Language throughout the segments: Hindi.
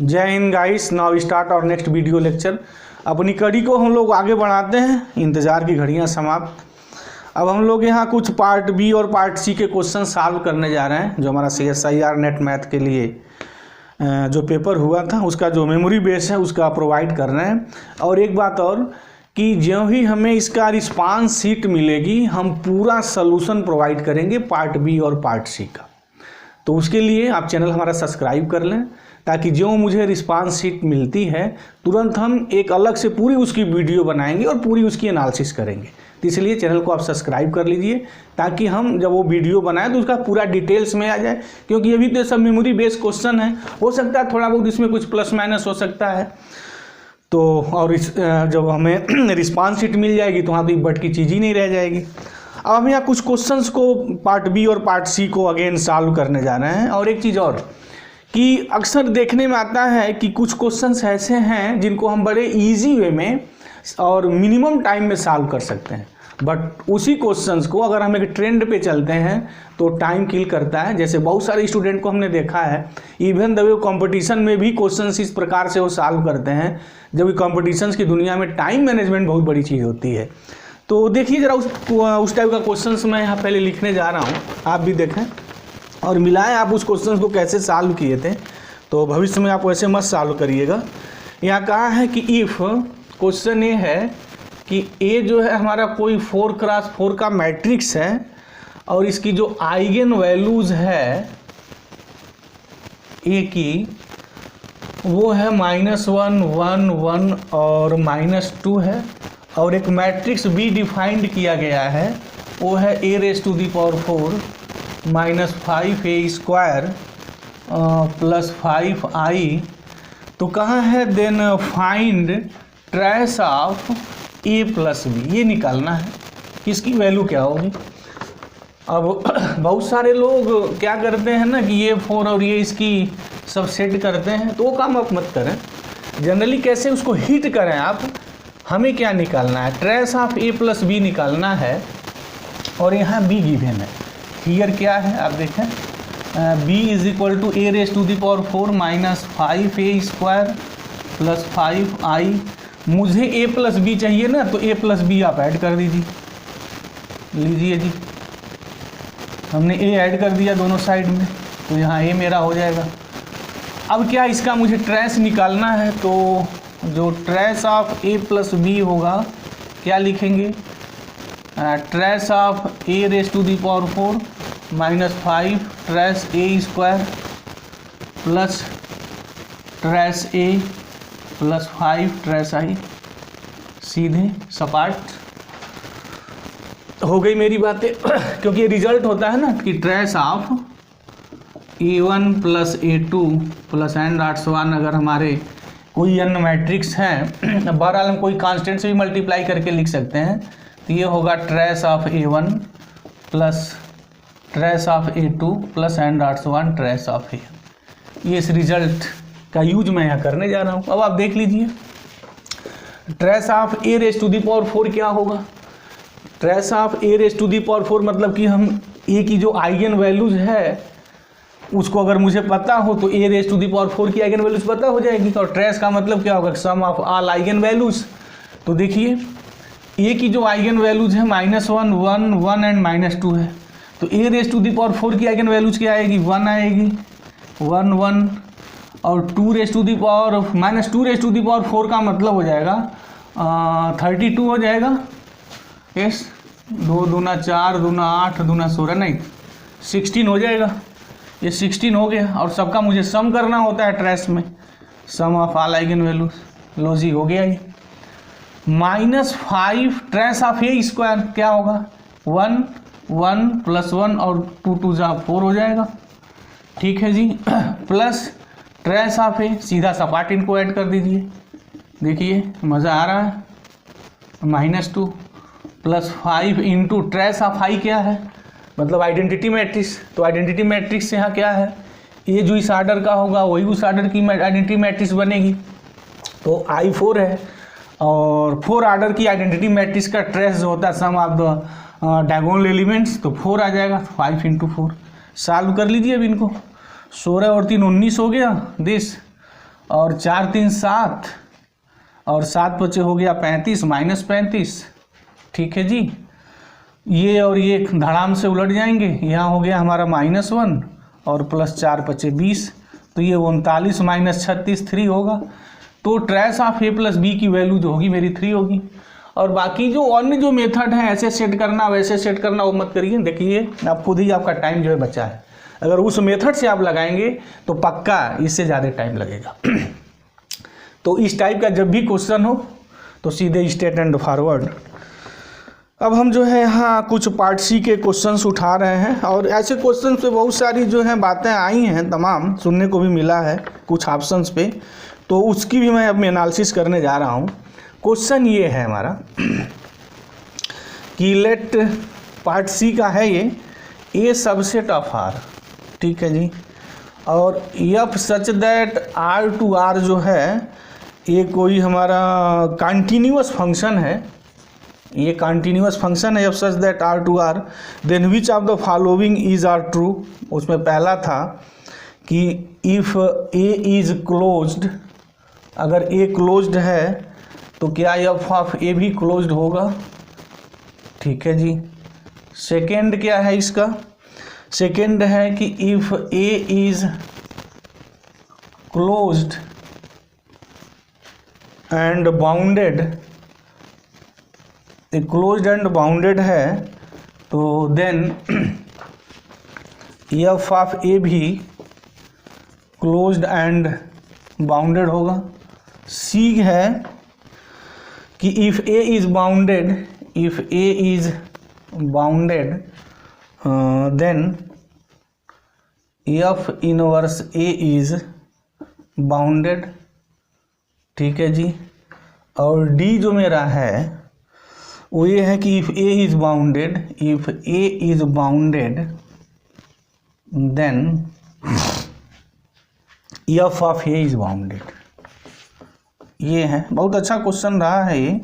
जय हिंद गाइस। नाउ स्टार्ट और नेक्स्ट वीडियो लेक्चर। अपनी कड़ी को हम लोग आगे बढ़ाते हैं, इंतज़ार की घड़ियां समाप्त। अब हम लोग यहाँ कुछ पार्ट बी और पार्ट सी के क्वेश्चन सॉल्व करने जा रहे हैं। जो हमारा CSIR नेट मैथ के लिए जो पेपर हुआ था उसका जो मेमोरी बेस है उसका प्रोवाइड कर रहे हैं। और एक बात और कि जो ही हमें इसका रिस्पांस शीट मिलेगी हम पूरा सलूशन प्रोवाइड करेंगे पार्ट बी और पार्ट सी का। तो उसके लिए आप चैनल हमारा सब्सक्राइब कर लें ताकि जो मुझे रिस्पांस शीट मिलती है तुरंत हम एक अलग से पूरी उसकी वीडियो बनाएंगे और पूरी उसकी एनालिसिस करेंगे। तो इसलिए चैनल को आप सब्सक्राइब कर लीजिए ताकि हम जब वो वीडियो बनाएं तो उसका पूरा डिटेल्स में आ जाए, क्योंकि अभी तो सब मेमोरी बेस्ड क्वेश्चन है। हो सकता है थोड़ा बहुत इसमें कुछ प्लस माइनस हो सकता है। तो और जब हमें रिस्पांस शीट मिल जाएगी तो वहाँ तो बट की चीज़ ही नहीं रह जाएगी। अब हम यहाँ कुछ क्वेश्चंस को पार्ट बी और पार्ट सी को अगेन सॉल्व करने जा रहे हैं। और एक चीज़ और कि अक्सर देखने में आता है कि कुछ क्वेश्चंस ऐसे हैं जिनको हम बड़े इजी वे में और मिनिमम टाइम में सॉल्व कर सकते हैं, बट उसी क्वेश्चंस को अगर हम एक ट्रेंड पे चलते हैं तो टाइम किल करता है। जैसे बहुत सारे स्टूडेंट को हमने देखा है, इवन दो कंपटीशन में भी क्वेश्चंस इस प्रकार से वो सॉल्व करते हैं, जबकि कंपटीशंस की दुनिया में टाइम मैनेजमेंट बहुत बड़ी चीज़ होती है। तो देखिए ज़रा उस टाइप का क्वेश्चंस मैं यहाँ पहले लिखने जा रहा हूँ, आप भी देखें और मिलाएं आप उस क्वेश्चन को कैसे सॉल्व किए थे। तो भविष्य में आप वैसे मत सॉल्व करिएगा। यहाँ कहा है कि इफ़ क्वेश्चन ये है कि ए जो है हमारा कोई 4x4 का मैट्रिक्स है और इसकी जो आइगन वैल्यूज़ है ए की वो है -1, 1, 1 और -2 है। और एक मैट्रिक्स बी डिफाइंड किया गया है वो है a⁴ -5a² + 5i। तो कहाँ है then find trace of a + b, ये निकालना है किसकी वैल्यू क्या होगी। अब बहुत सारे लोग क्या करते हैं ना कि ये 4 और ये इसकी सब सेट करते हैं, तो वो काम आप मत करें। जनरली कैसे उसको हिट करें आप, हमें क्या निकालना है, ट्रेस ऑफ a + b निकालना है। और यहाँ b गिवन है, हियर क्या है आप देखें, b = a⁴ -5a² + 5i। मुझे a + b चाहिए ना, तो a + b आप ऐड कर दीजिए, लीजिए जी, हमने a ऐड कर दिया दोनों साइड में, तो यहाँ a मेरा हो जाएगा। अब क्या इसका मुझे ट्रेस निकालना है, तो जो ट्रेस ऑफ a + b होगा क्या लिखेंगे, trace of a⁴ -5 trace a² plus trace a + 5 trace i। सीधे सपाट हो गई मेरी बातें क्योंकि ये रिजल्ट होता है ना कि trace of a1 + a2 + n⁻1 अगर हमारे कोई n मैट्रिक्स है, बहरहाल हम कोई कांस्टेंट से भी मल्टीप्लाई करके लिख सकते हैं। तो ये होगा trace of a1 plus trace of a2 + n⁻1 trace of a। ये इस रिजल्ट का यूज मैं यहाँ करने जा रहा हूँ। अब आप देख लीजिए ट्रेस ऑफ a⁴ क्या होगा। ट्रेस ऑफ a⁴ मतलब कि हम a की जो आइगन वैल्यूज है उसको अगर मुझे पता हो तो a⁴ की आइगन वैल्यूज पता हो जाएगी। और ट्रेस का मतलब क्या होगा, सम ऑफ ऑल आइगन वैल्यूज। तो देखिए a की जो आइगन वैल्यूज है -1, 1, 1 एंड -2 है, तो a⁴ की आइगन वैल्यूज क्या आएगी, 1 आएगी, 1, 1 और 2⁻⁻4 का मतलब हो जाएगा 32 हो जाएगा। यस, 2 दूना 4 दूना 8 दूना 16 नहीं 16 हो जाएगा। ये 16 हो गया और सबका मुझे सम करना होता है ट्रेस में, सम ऑफ ऑल आइगन वैल्यूज। लो जी हो गया ये। -5 ट्रेस ऑफ a² क्या होगा, 1, 1 + 1 और 2 2 4 हो जाएगा। ठीक है जी, प्लस ट्रेस ऑफ a, सीधा सपाट इनको ऐड कर दीजिए। देखिए मज़ा आ रहा है, -2 + 5 इंटू ट्रेस ऑफ i क्या है, मतलब आइडेंटिटी मैट्रिक्स। तो आइडेंटिटी मैट्रिक्स यहाँ क्या है, ये जो इस आर्डर का होगा वही उस आर्डर की आइडेंटिटी मैट्रिक्स बनेगी। तो i4 है और 4 आर्डर की आइडेंटिटी मैट्रिक्स का ट्रेस जो होता है सम ऑफ द डायगोनल एलिमेंट्स, तो 4 आ जाएगा। 5 × 4 सॉल्व कर लीजिए अब इनको। 16 और 3 19 हो गया दिस, और 4 3 7 और 7 बचे हो गया 35 माइनस 35। ठीक है जी, ये और ये धड़ाम से उलट जाएंगे, यहाँ हो गया हमारा -1 और प्लस 4 बचे 20, तो ये 39 माइनस 36 3 होगा। तो trace of A plus B की वैल्यू जो होगी मेरी 3 होगी। और बाकी जो अन्य जो मेथड है ऐसे सेट करना वैसे सेट करना वो मत करिए, देखिए आप खुद ही आपका टाइम जो है बचा है। अगर उस मेथड से आप लगाएंगे तो पक्का इससे ज़्यादा टाइम लगेगा। तो इस टाइप का जब भी क्वेश्चन हो तो सीधे स्ट्रेट एंड फॉरवर्ड। अब हम जो है यहाँ कुछ पार्ट सी के क्वेश्चंस उठा रहे हैं और ऐसे क्वेश्चन पे बहुत सारी जो है बातें आई हैं, तमाम सुनने को भी मिला है कुछ ऑप्शंस पे, तो उसकी भी मैं अब एनालिसिस करने जा रहा हूँ। क्वेश्चन ये है हमारा कि लेट पार्ट सी का है ये, ए सबसेट ऑफ आर, ठीक है जी, और F such that R to R जो है ये कोई हमारा कंटिन्यूअस फंक्शन है, ये कंटिन्यूअस फंक्शन है F such that R to R, then which of the following is are true. उसमें पहला था कि इफ़ ए इज क्लोज्ड, अगर ए क्लोज्ड है तो क्या एफ ऑफ ए भी क्लोज्ड होगा, ठीक है जी। सेकेंड क्या है इसका, सेकेंड है कि if A is closed end bounded, closed end bounded है तो देन एफ ऑफ ए भी क्लोज्ड एंड बाउंडेड होगा। सी है कि if A is bounded, if A is bounded then F inverse A is bounded, ठीक है जी। और डी जो मेरा है वो ये है कि if A is bounded, if A is bounded then F of A is bounded. ये है, बहुत अच्छा क्वेश्चन रहा है ये,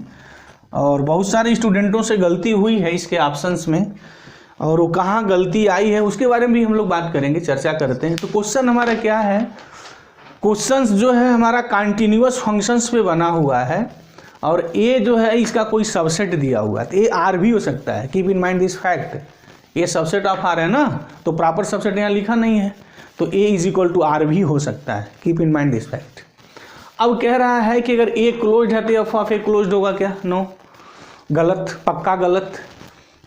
और बहुत सारे स्टूडेंटों से गलती हुई है इसके ऑप्शंस में, और वो कहाँ गलती आई है उसके बारे में भी हम लोग बात करेंगे, चर्चा करते हैं। तो क्वेश्चन हमारा क्या है, क्वेश्चंस जो है हमारा कंटिन्यूअस फंक्शंस पे बना हुआ है और ए जो है इसका कोई सबसेट दिया हुआ है, तो ए आर भी हो सकता है, keep in mind this fact, ये सबसेट ऑफ आर है ना, तो प्रॉपर सबसेट यहाँ लिखा नहीं है, तो ए इज इक्वल टू आर भी हो सकता है, keep in mind this fact. अब कह रहा है कि अगर ए क्लोज्ड है तो एफ ऑफ ए क्लोज्ड होगा क्या, नो, गलत, पक्का गलत,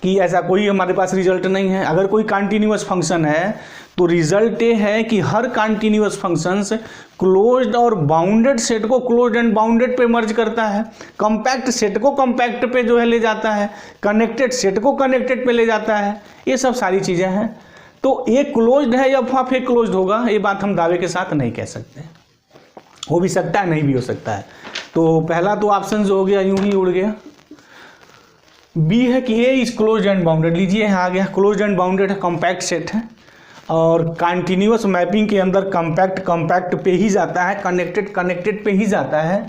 कि ऐसा कोई हमारे पास रिजल्ट नहीं है। अगर कोई कंटिन्यूअस फंक्शन है तो रिजल्ट ये है कि हर कंटिन्यूअस फंक्शंस क्लोज्ड और बाउंडेड सेट को क्लोज्ड एंड बाउंडेड पे मर्ज करता है, कॉम्पैक्ट सेट को कॉम्पैक्ट पे जो है ले जाता है, कनेक्टेड सेट को कनेक्टेड पे ले जाता है, ये सब सारी चीज़ें हैं। तो ए क्लोज्ड है या एफ ए क्लोज्ड होगा, ये बात हम दावे के साथ नहीं कह सकते, हो भी सकता है नहीं भी हो सकता है। तो पहला तो ऑप्शन जो हो गया यूं ही उड़ गया। बी है कि ए इज क्लोज्ड एंड बाउंडेड, लीजिए यहाँ आ गया, क्लोज्ड एंड बाउंडेड है, कॉम्पैक्ट सेट है और कंटिन्यूअस मैपिंग के अंदर कॉम्पैक्ट पे ही जाता है, कनेक्टेड पे ही जाता है,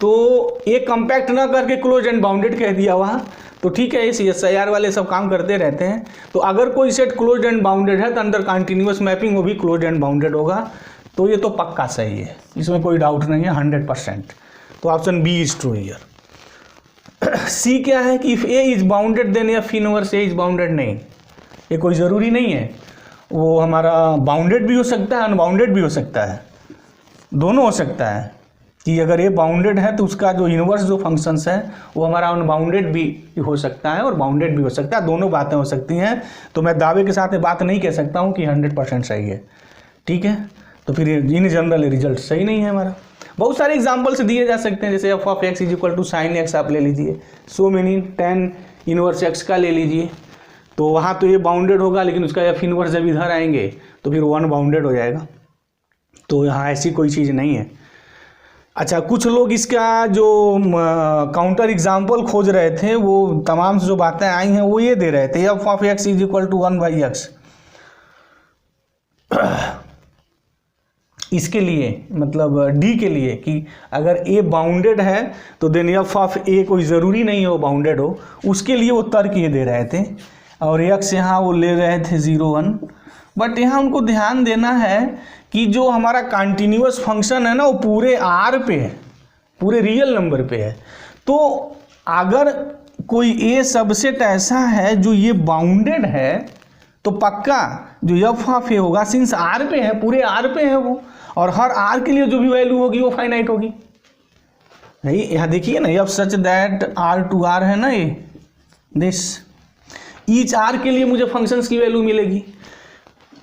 तो ए कॉम्पैक्ट ना करके क्लोज्ड एंड बाउंडेड कह दिया वहाँ, तो ठीक है, इस SIR वाले सब काम करते रहते हैं। तो अगर कोई सेट क्लोज्ड एंड बाउंडेड है तो अंदर कंटिन्यूअस मैपिंग वो भी क्लोज्ड एंड बाउंडेड होगा, तो ये तो पक्का सही है, इसमें कोई डाउट नहीं है, 100%। तो option B is true here. See क्या है कि if A is bounded then F inverse A is bounded, नहीं, ये कोई ज़रूरी नहीं है, वो हमारा बाउंडेड भी हो सकता है अनबाउंडेड भी हो सकता है, दोनों हो सकता है, कि अगर ए बाउंडेड है तो उसका जो इनवर्स जो फंक्शंस है वो हमारा अनबाउंडेड भी हो सकता है और बाउंडेड भी हो सकता है, दोनों बातें हो सकती हैं। तो मैं दावे के साथ ये बात नहीं कह सकता हूँ कि 100% सही है, ठीक है। तो फिर इन जनरल रिजल्ट सही नहीं है हमारा। बहुत सारे एग्जाम्पल्स दिए जा सकते हैं, जैसे F of X is equal to sine X आप ले लीजिए, so many tan inverse X का ले लीजिए, तो वहाँ तो ये बाउंडेड होगा, लेकिन उसका एफ इनवर्स जब इधर आएंगे तो फिर 1 बाउंडेड हो जाएगा, तो यहाँ ऐसी कोई चीज़ नहीं है। अच्छा, कुछ लोग इसका जो काउंटर एग्जाम्पल खोज रहे थे, वो तमाम जो बातें आई हैं वो ये दे रहे थे, F of X is equal to 1/x, इसके लिए मतलब डी के लिए, कि अगर ए बाउंडेड है तो देन एफ ऑफ ए कोई ज़रूरी नहीं हो बाउंडेड हो, उसके लिए वो तर्क ये दे रहे थे। और एक्स यहाँ वो ले रहे थे 0 1, बट यहाँ उनको ध्यान देना है कि जो हमारा कंटिन्यूअस फंक्शन है ना वो पूरे आर पे है, पूरे रियल नंबर पे है। तो अगर कोई ए सबसेट ऐसा है जो ये बाउंडेड है तो पक्का जो एफ ऑफ ए होगा, सिंस आर पे है, पूरे आर पे है वो, और हर आर के लिए जो भी वैल्यू होगी वो फाइनाइट होगी। नहीं, यहाँ देखिए ना, F such that R to R है ना, ये दिस ईच आर के लिए मुझे फंक्शंस की वैल्यू मिलेगी,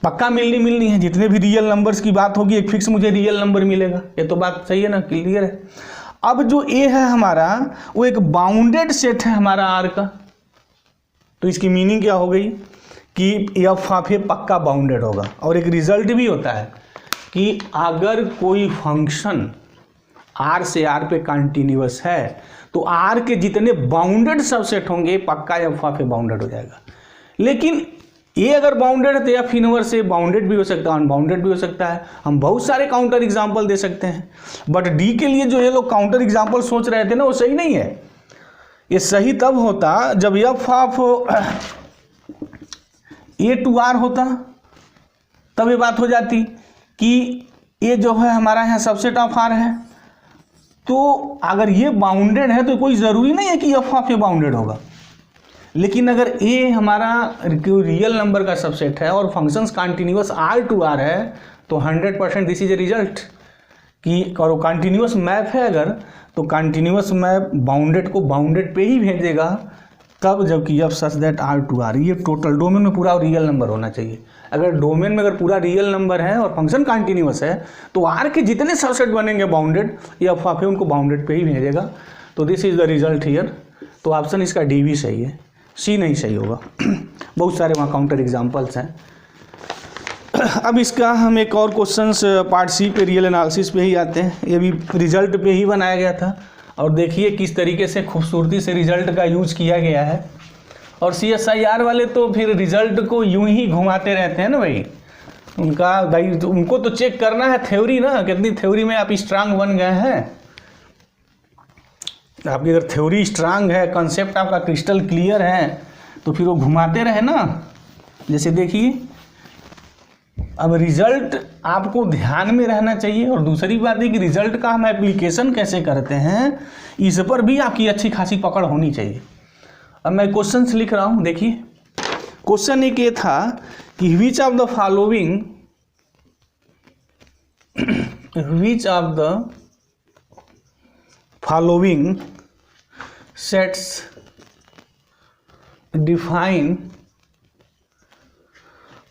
पक्का मिलनी है। जितने भी रियल नंबर्स की बात होगी एक फिक्स मुझे रियल नंबर मिलेगा। ये तो बात सही है ना, क्लियर है। अब जो ए है हमारा वो एक बाउंडेड सेट है हमारा आर का, तो इसकी मीनिंग क्या हो गई कि एफ ऑफ ए पक्का बाउंडेड होगा। और एक रिजल्ट भी होता है कि अगर कोई फंक्शन आर से आर पे कंटिन्यूअस है तो आर के जितने बाउंडेड सबसेट होंगे पक्का एफ ऑफ ए बाउंडेड हो जाएगा। लेकिन ए अगर बाउंडेड है तो एफ इनवर्स ए बाउंडेड भी हो सकता है, अनबाउंडेड भी हो सकता है। हम बहुत सारे काउंटर एग्जाम्पल दे सकते हैं, बट डी के लिए जो ये लोग काउंटर एग्जाम्पल सोच रहे थे ना वो सही नहीं है। ये सही तब होता जब F of A to R होता, तब ये बात हो जाती कि ये जो है हमारा यहाँ सबसेट ऑफ आर है, तो अगर ये बाउंडेड है तो कोई ज़रूरी नहीं है कि एफ ऑफ ए बाउंडेड होगा। लेकिन अगर ए हमारा रियल नंबर का सबसेट है और functions continuous R to R है तो 100% दिस इज ए रिजल्ट कि करो कंटिन्यूअस मैप है अगर, तो कंटिन्यूअस मैप बाउंडेड को बाउंडेड पे ही भेजेगा तब, जबकि F such that R to R, ये टोटल डोमेन में पूरा रियल नंबर होना चाहिए। अगर डोमेन में अगर पूरा रियल नंबर है और फंक्शन कंटिन्यूअस है तो आर के जितने सबसेट बनेंगे बाउंडेड, एफ ऑफ ए उनको बाउंडेड पे ही भेजेगा। तो this is the result here. तो ऑप्शन इसका डी भी सही है, सी नहीं सही होगा। बहुत सारे वहाँ काउंटर एग्जाम्पल्स हैं। अब इसका हम एक और क्वेश्चंस पार्ट सी पे रियल एनालिसिस पे ही आते हैं। ये भी रिजल्ट पे ही बनाया गया था और देखिए किस तरीके से खूबसूरती से रिजल्ट का यूज किया गया है। और CSIR वाले तो फिर रिजल्ट को यूं ही घुमाते रहते हैं ना भाई, उनको तो चेक करना है थ्योरी ना, कितनी थ्योरी में आप स्ट्रांग बन गए हैं। आपकी अगर थ्योरी स्ट्रांग है, कंसेप्ट आपका क्रिस्टल क्लियर है, तो फिर वो घुमाते रहे ना। जैसे देखिए, अब रिजल्ट आपको ध्यान में रहना चाहिए, और दूसरी बात है कि रिजल्ट का हम एप्लीकेशन कैसे करते हैं इस पर भी आपकी अच्छी खासी पकड़ होनी चाहिए। अब मैं क्वेश्चंस लिख रहा हूँ, देखिए क्वेश्चन एक ये था कि विच of the following sets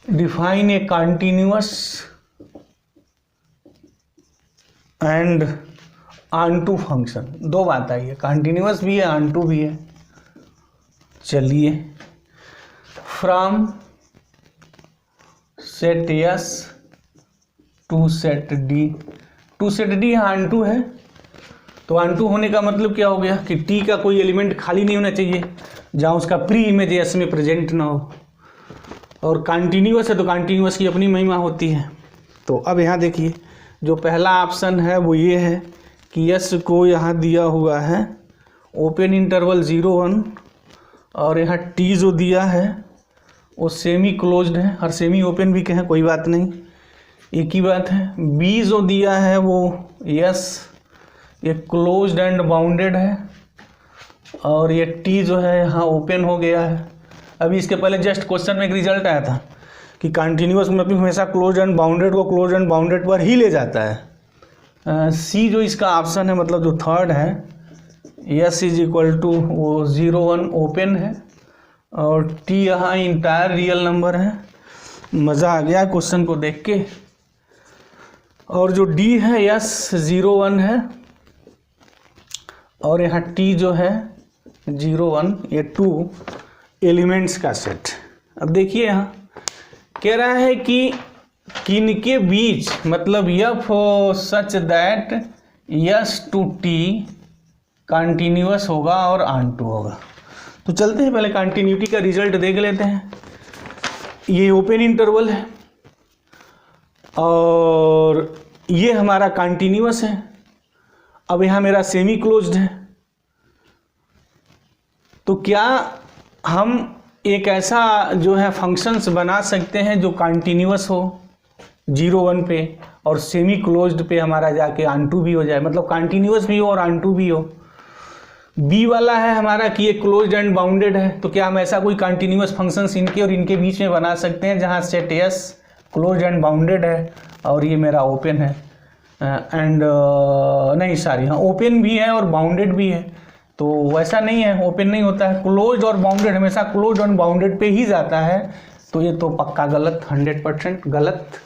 define a continuous and onto function। दो बात आई है, कंटिन्यूअस भी है onto भी है। चलिए, from set S to set D, to set D onto है, तो onto होने का मतलब क्या हो गया कि T का कोई एलिमेंट खाली नहीं होना चाहिए जहाँ उसका प्री इमेज S में प्रेजेंट ना हो, और कंटिन्यूअस है तो कंटिन्यूअस की अपनी महिमा होती है। तो अब यहाँ देखिए, जो पहला ऑप्शन है वो ये है कि S को यहाँ दिया हुआ है ओपन इंटरवल 0-1, और यहाँ T जो दिया है वो सेमी क्लोज्ड है, और सेमी ओपन भी कहें कोई बात नहीं, एक ही बात है। B जो दिया है वो S, ये क्लोज्ड एंड बाउंडेड है, और ये T जो है यहाँ ओपन हो गया है। अभी इसके पहले जस्ट क्वेश्चन में एक रिजल्ट आया था कि कंटिन्यूअस मैपिंग हमेशा क्लोज एंड बाउंडेड को क्लोज एंड बाउंडेड पर ही ले जाता है। सी जो इसका ऑप्शन है, मतलब जो थर्ड है, S इज इक्वल टू वो 0-1 ओपन है, और T यहाँ इंटायर रियल नंबर है। मज़ा आ गया क्वेश्चन को देख के। और जो D है S 0-1 है, और यहाँ T जो है 0-1, ये 2 एलिमेंट्स का सेट। अब देखिए यहाँ कह रहा है कि किनके बीच, मतलब F such that S to T continuous होगा और onto होगा। तो चलते हैं पहले कंटिन्यूटी का रिजल्ट देख लेते हैं। ये ओपन इंटरवल है और ये हमारा कंटिन्यूअस है। अब यहाँ मेरा सेमी क्लोज्ड है, तो क्या हम एक ऐसा जो है फंक्शंस बना सकते हैं जो कंटिन्यूअस हो 0 1 पे और सेमी क्लोज्ड पे हमारा जाके ऑन भी हो जाए, मतलब कंटिन्यूअस भी हो और ऑन भी हो। बी वाला है हमारा कि ये क्लोज्ड एंड बाउंडेड है, तो क्या हम ऐसा कोई कंटिन्यूअस फंक्शंस इनके और इनके बीच में बना सकते हैं जहाँ set S closed end bounded है और ये मेरा ओपन है एंड नहीं सॉरी हाँ ओपन भी है और बाउंडेड भी है। तो वैसा नहीं है, ओपन नहीं होता है, क्लोज और बाउंडेड हमेशा क्लोज और बाउंडेड पे ही जाता है। तो ये तो पक्का गलत, 100% गलत।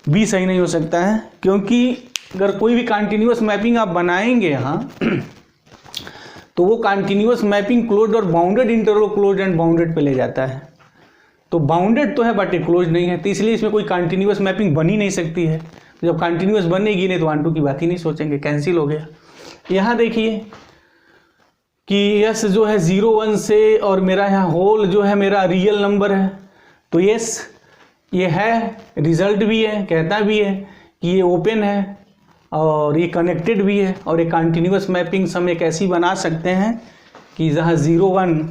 बी सही नहीं हो सकता है, क्योंकि अगर कोई भी कंटिन्यूअस मैपिंग आप बनाएंगे यहाँ तो वो कंटिन्यूअस मैपिंग क्लोज और bounded interval close and bounded पे ले जाता है। तो बाउंडेड तो है बट ये क्लोज नहीं है, तो इसलिए इसमें कोई कंटिन्यूअस मैपिंग बन ही नहीं सकती है। जब कंटिन्यूअस बनेगी नहीं तो 1 2 की बात ही नहीं सोचेंगे, कैंसिल हो गया। यहाँ देखिए कि यस जो है 0 1 से और मेरा यहाँ होल जो है मेरा रियल नंबर है, तो यस ये है, रिजल्ट भी है, कहता भी है कि ये ओपन है और ये कनेक्टेड भी है। और एक कंटिन्यूअस मैपिंग हम एक ऐसी बना सकते हैं कि जहाँ 0 1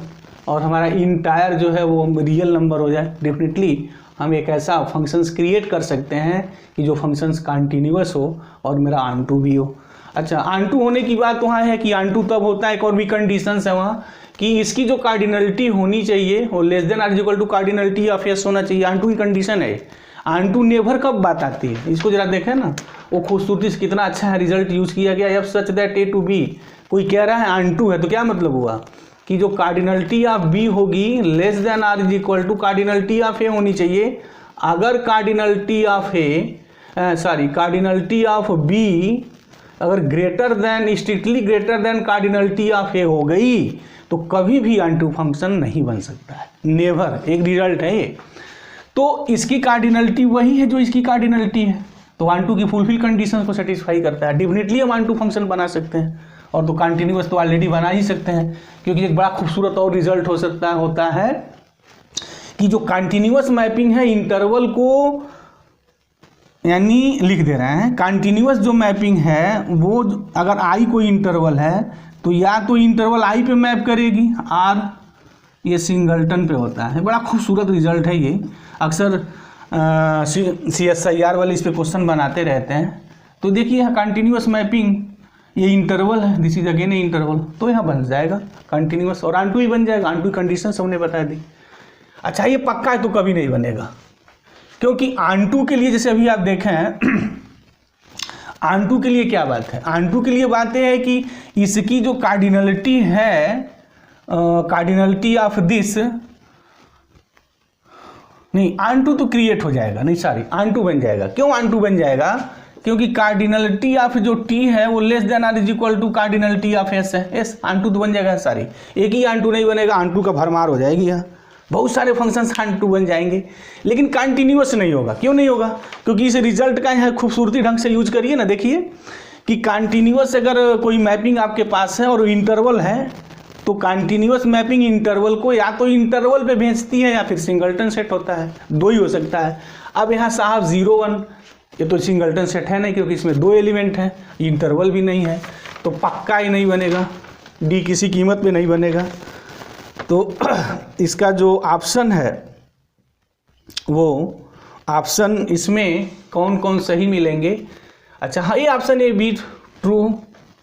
और हमारा इंटायर जो है वो रियल नंबर हो जाए। डेफिनेटली हम एक ऐसा फंक्शंस क्रिएट कर सकते हैं कि जो फंक्शंस कंटिन्यूअस हो और मेरा ऑन टू भी हो। अच्छा, ऑन टू होने की बात वहाँ है कि ऑन टू तब होता है, एक और भी कंडीशंस है वहाँ कि इसकी जो कार्डिनलिटी होनी चाहिए वो less than or equal to cardinality of S होना चाहिए। ऑन टू की कंडीशन है। ऑन टू नेवर कब बात आती है, इसको जरा देखें ना, वो खूबसूरती से कितना अच्छा है रिजल्ट यूज़ किया गया। F such that A to B, कोई कह रहा है ऑन टू है तो क्या मतलब हुआ कि जो कार्डिनलिटी ऑफ बी होगी less than are is equal to cardinality of A होनी चाहिए। अगर cardinality of cardinality of B अगर greater than strictly greater than cardinality of A हो गई तो कभी भी ऑन टू फंक्शन नहीं बन सकता है, नेवर। एक रिजल्ट है ये। तो इसकी कार्डिनलिटी वही है जो इसकी कार्डिनलिटी है, तो ऑन टू की फुलफिल कंडीशन को सेटिस्फाई करता है। डेफिनेटली हम ऑन टू फंक्शन बना सकते हैं, और तो कंटिन्यूअस तो ऑलरेडी बना ही सकते हैं, क्योंकि एक बड़ा खूबसूरत और रिजल्ट होता है कि जो कंटिन्यूअस मैपिंग है इंटरवल को, यानी लिख दे रहे हैं कंटिन्यूअस जो मैपिंग है वो अगर आई कोई इंटरवल है तो या तो इंटरवल आई पे मैप करेगी, आर ये सिंगलटन पे होता है। बड़ा खूबसूरत रिजल्ट है ये, अक्सर CSIR वाले इस पे क्वेश्चन बनाते रहते हैं। तो देखिए यहाँ कंटिन्यूअस मैपिंग ये इंटरवल है, this is again A interval, तो यहाँ बन जाएगा कंटिन्यूअस और ऑन टू ही बन जाएगा। ऑन टू कंडीशन हमने बता दी। अच्छा, ये पक्का है तो कभी नहीं बनेगा, क्योंकि ऑन टू के लिए जैसे अभी आप देखें ऑन टू के लिए क्या बात है, ऑन टू के लिए बात यह है कि इसकी जो कार्डिनलिटी है, कार्डिनलिटी ऑफ दिस नहीं, ऑन टू तो क्रिएट हो जाएगा, नहीं सॉरी ऑन टू बन जाएगा। क्यों ऑन टू बन जाएगा, क्योंकि कार्डिनलिटी ऑफ जो टी है वो less than are is equal to cardinality of S है। एस ऑन टू तो बन जाएगा सारी, एक ही ऑन टू नहीं बनेगा, ऑन टू का भरमार हो जाएगी। यहाँ बहुत सारे फंक्शंस ऑन टू बन जाएंगे, लेकिन कंटिन्यूअस नहीं होगा। क्यों नहीं होगा, क्योंकि इस रिजल्ट का यहाँ खूबसूरती ढंग से यूज करिए ना, देखिए कि कंटिन्यूअस अगर कोई मैपिंग आपके पास है और इंटरवल है तो कंटिन्यूअस मैपिंग इंटरवल को या तो इंटरवल पे भेजती है या फिर सिंगलटन सेट होता है, दो ही हो सकता है। अब यहाँ साहब 0 1 ये तो सिंगलटन सेट है नहीं, क्योंकि इसमें 2 एलिमेंट हैं, इंटरवल भी नहीं है, तो पक्का ही नहीं बनेगा, डी किसी कीमत पे नहीं बनेगा। तो इसका जो ऑप्शन है वो ऑप्शन इसमें कौन कौन सही मिलेंगे। अच्छा हाँ, ये ऑप्शन ए बी ट्रू,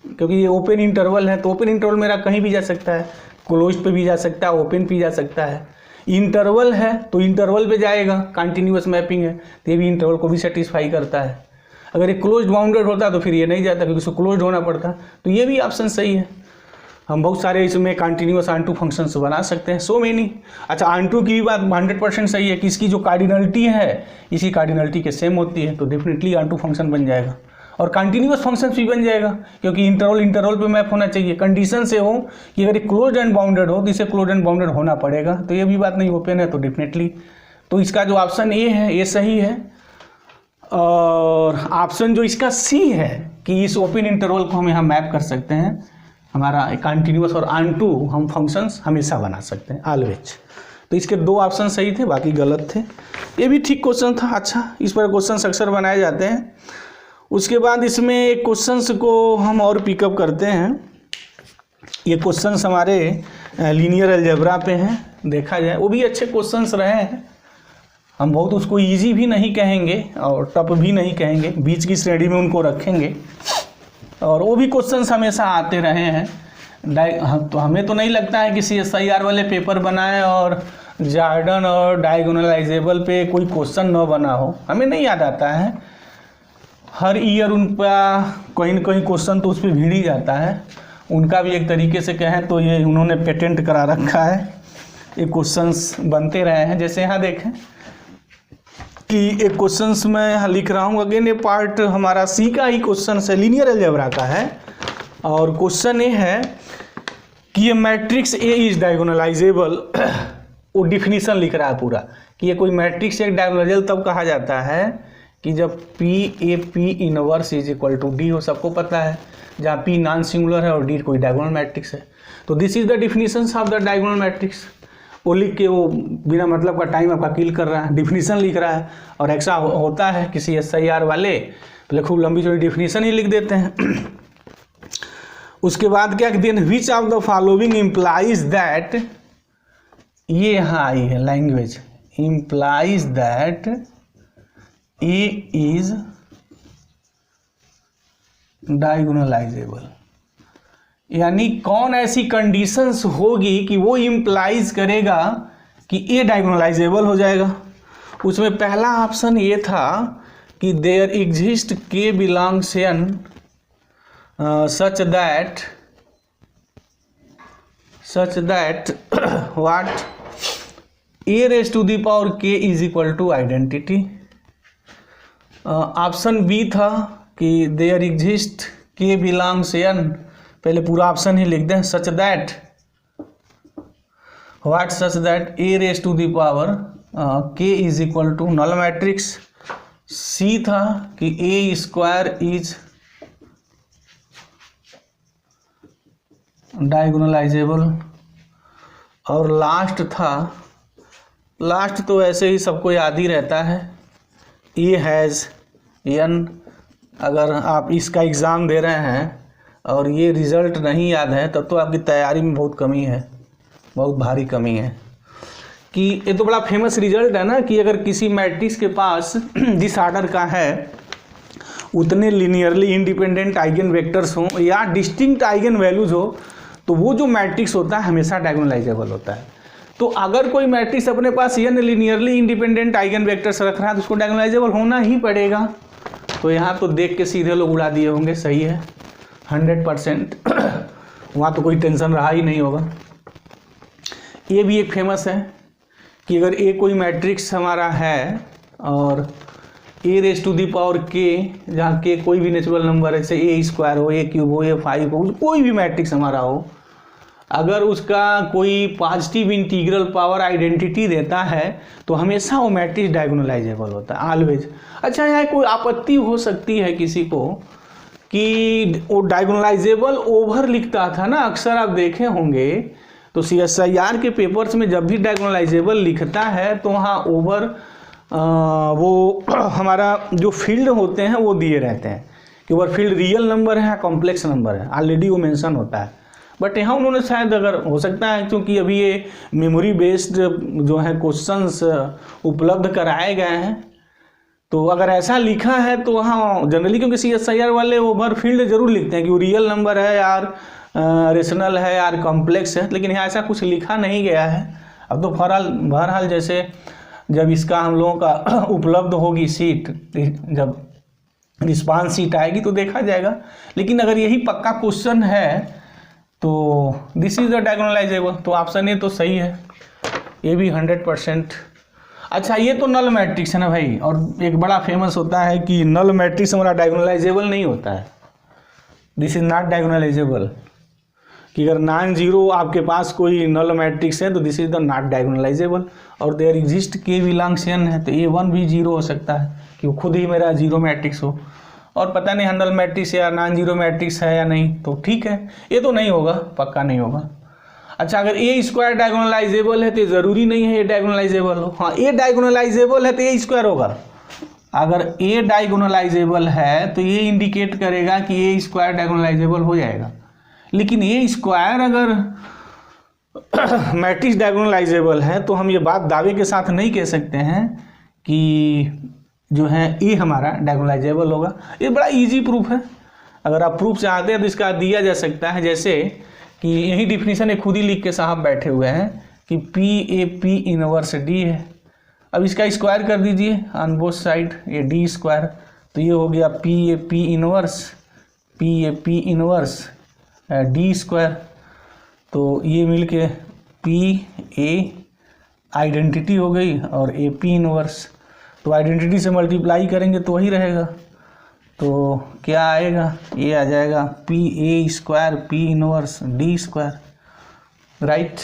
क्योंकि ये ओपन इंटरवल है, तो ओपन इंटरवल मेरा कहीं भी जा सकता है, क्लोज पे भी जा सकता है, ओपन पे जा सकता है। इंटरवल है तो इंटरवल पे जाएगा, कंटिन्यूअस मैपिंग है तो ये भी इंटरवल को भी सेटिस्फाई करता है। अगर ये क्लोज बाउंडेड होता तो फिर ये नहीं जाता, क्योंकि उसको क्लोज होना पड़ता, तो ये भी ऑप्शन सही है। हम बहुत सारे इसमें कंटिन्यूअस ऑन टू फंक्शंस बना सकते हैं, सो मेनी। अच्छा, ऑन टू की बात 100% सही है कि इसकी जो कार्डिनलिटी है इसी कार्डिनलिटी के सेम होती है, तो डेफिनेटली ऑन टू फंक्शन बन जाएगा और कंटिन्यूअस फंक्शन भी बन जाएगा, क्योंकि इंटरवल पे मैप होना चाहिए। कंडीशन से हो कि अगर ये क्लोज एंड बाउंडेड हो तो इसे क्लोज एंड बाउंडेड होना पड़ेगा, तो ये भी बात नहीं ओपन है तो डेफिनेटली। तो इसका जो ऑप्शन ए है ये सही है, और ऑप्शन जो इसका सी है कि इस ओपन इंटरवल को हम यहाँ मैप कर सकते हैं, हमारा कंटिन्यूअस और ऑन टू हम फंक्शंस हमेशा बना सकते हैं ऑलवेज। तो इसके 2 ऑप्शन सही थे, बाकी गलत थे। ये भी ठीक क्वेश्चन था। अच्छा, इस पर क्वेश्चन अक्सर बनाए जाते हैं। उसके बाद इसमें क्वेश्चंस को हम और पिकअप करते हैं। ये क्वेश्चंस हमारे लीनियर अलजेब्रा पे हैं, देखा जाए वो भी अच्छे क्वेश्चंस रहे हैं। हम बहुत उसको इजी भी नहीं कहेंगे और टफ भी नहीं कहेंगे, बीच की श्रेणी में उनको रखेंगे। और वो भी क्वेश्चंस हमेशा आते रहे हैं। तो हमें तो नहीं लगता है कि CSIR वाले पेपर बनाए और जॉर्डन और डायगोनलाइजेबल पे कोई क्वेश्चन न बना हो, हमें नहीं याद आता है। हर ईयर उन पर कहीं न कहीं क्वेश्चन तो उस पर भीड़ ही जाता है। उनका भी एक तरीके से कहें तो ये उन्होंने पेटेंट करा रखा है, ये क्वेश्चंस बनते रहे हैं। जैसे यहाँ देखें कि एक क्वेश्चंस मैं यहाँ लिख रहा हूँ, अगेन ये पार्ट हमारा सी का ही क्वेश्चन है, लीनियर अलजेब्रा का है। और क्वेश्चन ये है कि ये मैट्रिक्स ए इज डायगोनलाइजेबल। वो डिफिनीशन लिख रहा है पूरा कि ये कोई मैट्रिक्स एक डायगोनलाइजेबल तब कहा जाता है कि जब P inverse is equal to D हो, सबको पता है, जहाँ P नॉन सिंगुलर है और D कोई डायगोनल मैट्रिक्स है। तो this is the definition of the diagonal matrix. वो लिख के वो बिना मतलब का टाइम आपका किल कर रहा है, डिफिनीशन लिख रहा है। और ऐसा होता है कि CSIR वाले तो खूब लंबी चौड़ी डिफिनीशन ही लिख देते हैं। उसके बाद क्या, then which of the following implies that, ये यहाँ आई है language, implies that A is diagonalizable. यानी कौन ऐसी कंडीशंस होगी कि वो इम्प्लाइज करेगा कि A डायगोनलाइजेबल हो जाएगा। उसमें पहला ऑप्शन ये था कि there exist K belongs N such that what A raised to the power K is equal to identity। Option B था कि there exist K belongs N, पहले पूरा ऑप्शन ही लिख दें, such that what, such that A raise to the power K is equal to null matrix. C था कि A स्क्वायर इज डायगोनलाइजेबल। और लास्ट था, लास्ट तो ऐसे ही सबको याद ही रहता है, A हैज़ N। अगर आप इसका एग्ज़ाम दे रहे हैं और ये रिज़ल्ट नहीं याद है तब तो आपकी तैयारी में बहुत कमी है, बहुत भारी कमी है। कि ये तो बड़ा फेमस रिज़ल्ट है ना कि अगर किसी मैट्रिक्स के पास जिस आर्डर का है उतने लीनियरली इंडिपेंडेंट आइगन वेक्टर्स हों या डिस्टिंक्ट आइगन वैल्यूज हो तो वो जो मैट्रिक्स होता है हमेशा डायगोनलाइजेबल होता है। तो अगर कोई मैट्रिक्स अपने पास n linearly independent eigen vectors रख रहा है तो उसको डायगोनलाइजेबल होना ही पड़ेगा। तो यहाँ तो देख के सीधे लोग उड़ा दिए होंगे, सही है 100%। वहाँ तो कोई टेंशन रहा ही नहीं होगा। ये भी एक फेमस है कि अगर A कोई मैट्रिक्स हमारा है और A raise to the power K, जहाँ K कोई भी नेचुरल नंबर है, जैसे A स्क्वायर हो, A क्यूब हो, A5 हो, कोई भी मैट्रिक्स हमारा हो, अगर उसका कोई पॉजिटिव इंटीग्रल पावर आइडेंटिटी देता है तो हमेशा वो मैट्रिक्स डायगोनलाइजेबल होता है, ऑलवेज। अच्छा, यहाँ कोई आपत्ति हो सकती है किसी को कि वो डायगोनलाइजेबल ओवर लिखता था ना, अक्सर आप देखे होंगे तो CSIR के पेपर्स में जब भी डायगोनलाइजेबल लिखता है तो वहाँ ओवर वो हमारा जो फील्ड होते हैं वो दिए रहते हैं कि ओवर फील्ड रियल नंबर है या कॉम्प्लेक्स नंबर है, ऑलरेडी वो मेंशन होता है। बट यहाँ उन्होंने शायद, अगर हो सकता है क्योंकि अभी ये मेमोरी बेस्ड जो है क्वेश्चंस उपलब्ध कराए गए हैं, तो अगर ऐसा लिखा है तो वहाँ जनरली, क्योंकि CSIR वाले ओवर फील्ड जरूर लिखते हैं कि वो रियल नंबर है यार, रेशनल है यार, कॉम्प्लेक्स है, लेकिन यहाँ ऐसा कुछ लिखा नहीं गया है। अब तो बहरहाल जैसे जब इसका हम लोगों का उपलब्ध होगी सीट, जब रिस्पांस सीट आएगी तो देखा जाएगा। लेकिन अगर यही पक्का क्वेश्चन है तो दिस इज द डायगोनलाइजेबल, तो ऑप्शन ए तो सही है, ये भी 100%। अच्छा, ये तो नल मैट्रिक्स है ना भाई, और एक बड़ा फेमस होता है कि नल मैट्रिक्स हमारा डायगोनलाइजेबल नहीं होता है, दिस इज नॉट डायगोनलाइजेबल। कि अगर नॉन जीरो आपके पास कोई नल मैट्रिक्स है तो this is the not diagonalizable. और there exist K belongs N है तो A1 भी जीरो हो सकता है कि वो खुद ही मेरा जीरो मैट्रिक्स हो, और पता नहीं नल मैट्रिक्स या नॉन जीरो मैट्रिक्स है या नहीं, तो ठीक है, ये तो नहीं होगा, पक्का नहीं होगा। अच्छा, अगर A स्क्वायर डायगोनलाइजेबल है तो ज़रूरी नहीं है A डायगोनलाइजेबल हो। हाँ, A डायगोनलाइजेबल है तो A स्क्वायर होगा। अगर A डायगोनलाइजेबल है तो ये इंडिकेट करेगा कि A स्क्वायर डायगोनलाइजेबल हो जाएगा। लेकिन ये स्क्वायर अगर मैट्रिक्स डायगोनलाइजेबल है तो हम ये बात दावे के साथ नहीं कह सकते हैं कि जो है ए हमारा डायगोनलाइजेबल होगा। ये बड़ा इजी प्रूफ है, अगर आप प्रूफ चाहते हैं तो इसका दिया जा सकता है, जैसे कि यही डिफिनीशन एक खुद ही लिख के साहब बैठे हुए हैं कि P A P inverse D है। अब इसका स्क्वायर कर दीजिए ऑन बोथ साइड, ये डी स्क्वायर, तो ये हो गया P A P inverse D square. तो ये मिल के पी ए आइडेंटिटी हो गई और ए पी इनवर्स, तो आइडेंटिटी से मल्टीप्लाई करेंगे तो वही रहेगा। तो क्या आएगा, ये आ जाएगा P A square P inverse D square, right.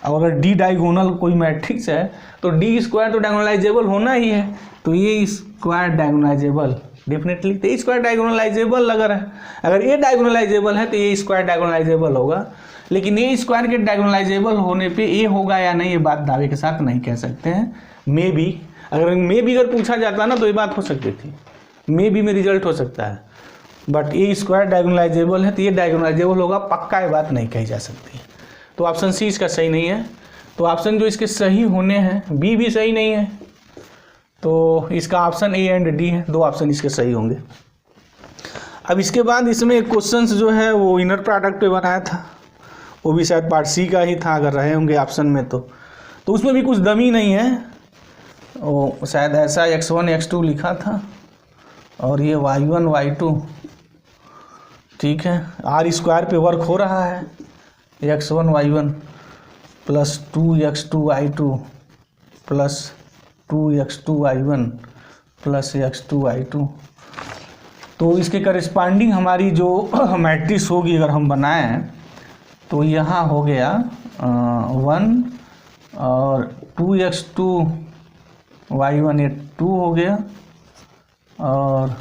अब अगर डी डायगोनल कोई मैट्रिक्स है तो डी स्क्वायर तो डायगोनलाइजेबल होना ही है, तो ये स्क्वायर डायगोनलाइजेबल डेफिनेटली, तो स्क्वायर डायगोनलाइजेबल अगर ये डायगोनलाइजेबल है तो ये स्क्वायर डायगोनलाइजेबल होगा। लेकिन ये स्क्वायर के डायगोनलाइजेबल होने पे ये होगा या नहीं, ये बात दावे के साथ नहीं कह सकते हैं। मे बी अगर पूछा जाता ना तो ये बात हो सकती थी, मे बी में रिजल्ट हो सकता है, बट ये स्क्वायर डायगोनलाइजेबल है तो ये डायगोनलाइजेबल होगा, पक्का ये बात नहीं कही जा सकती। तो ऑप्शन सी इसका सही नहीं है। तो ऑप्शन जो इसके सही होने हैं, बी भी सही नहीं है, तो इसका ऑप्शन ए एंड डी है, 2 ऑप्शन इसके सही होंगे। अब इसके बाद इसमें एक क्वेश्चन जो है वो इनर प्रोडक्ट पे बनाया था, वो भी शायद पार्ट सी का ही था, अगर रहे होंगे ऑप्शन में तो उसमें भी कुछ दमी नहीं है, वो शायद ऐसा x1 x2 लिखा था और ये y1 y2, ठीक है। आर स्क्वायर पे वर्क हो रहा है, x1 y1 plus 2x2 y2 plus 2x2 y1 plus x2 y2। तो इसके करस्पॉन्डिंग हमारी जो मैट्रिक्स होगी अगर हम बनाएं तो यहाँ हो गया 1 और 2x2 y1, ये 2 हो गया, और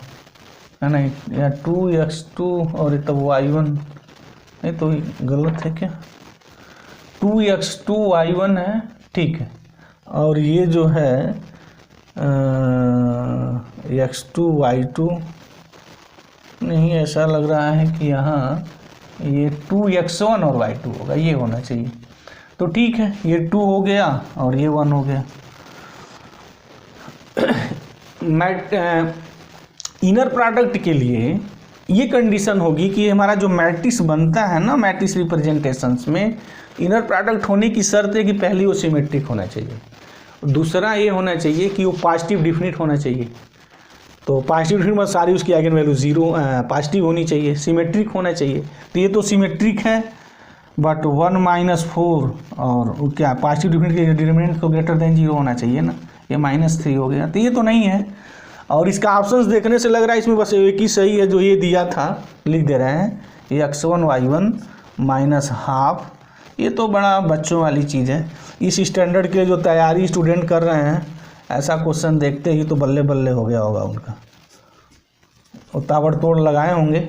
नहीं या 2x2 और तब y1, नहीं तो गलत है क्या, 2x2 y1 है, ठीक है। और ये जो है x2 y2, नहीं ऐसा लग रहा है कि यहाँ ये 2x1 और y2 होगा, ये होना चाहिए। तो ठीक है, ये 2 हो गया और ये 1 हो गया। इनर प्रोडक्ट के लिए ये कंडीशन होगी कि हमारा जो मैट्रिक्स बनता है ना, मैट्रिक्स रिप्रेजेंटेशंस में इनर प्रोडक्ट होने की शर्त है कि पहली वो सिमेट्रिक होना चाहिए, दूसरा ये होना चाहिए कि वो पॉजिटिव डिफिनिट होना चाहिए। तो पॉजिटिव डिफिनिट में सारी उसकी आइगन वैल्यू 0 पॉजिटिव होनी चाहिए, सिमेट्रिक होना चाहिए। तो ये तो सिमेट्रिक है, बट 1 - 4 और क्या पॉजिटिव डिफिनिट के डिटरमिनेंट तो ग्रेटर देन 0 होना चाहिए ना, ये -3 हो गया, तो ये तो नहीं है। और इसका ऑप्शंस देखने से लग रहा है इसमें बस एक ही सही है जो ये दिया था, लिख दे रहे हैं ये x1 y1 -½ ये तो बड़ा बच्चों वाली चीज़ है। इस स्टैंडर्ड के जो तैयारी स्टूडेंट कर रहे हैं, ऐसा क्वेश्चन देखते ही तो बल्ले बल्ले हो गया होगा उनका, वो ताबड़तोड़ लगाए होंगे,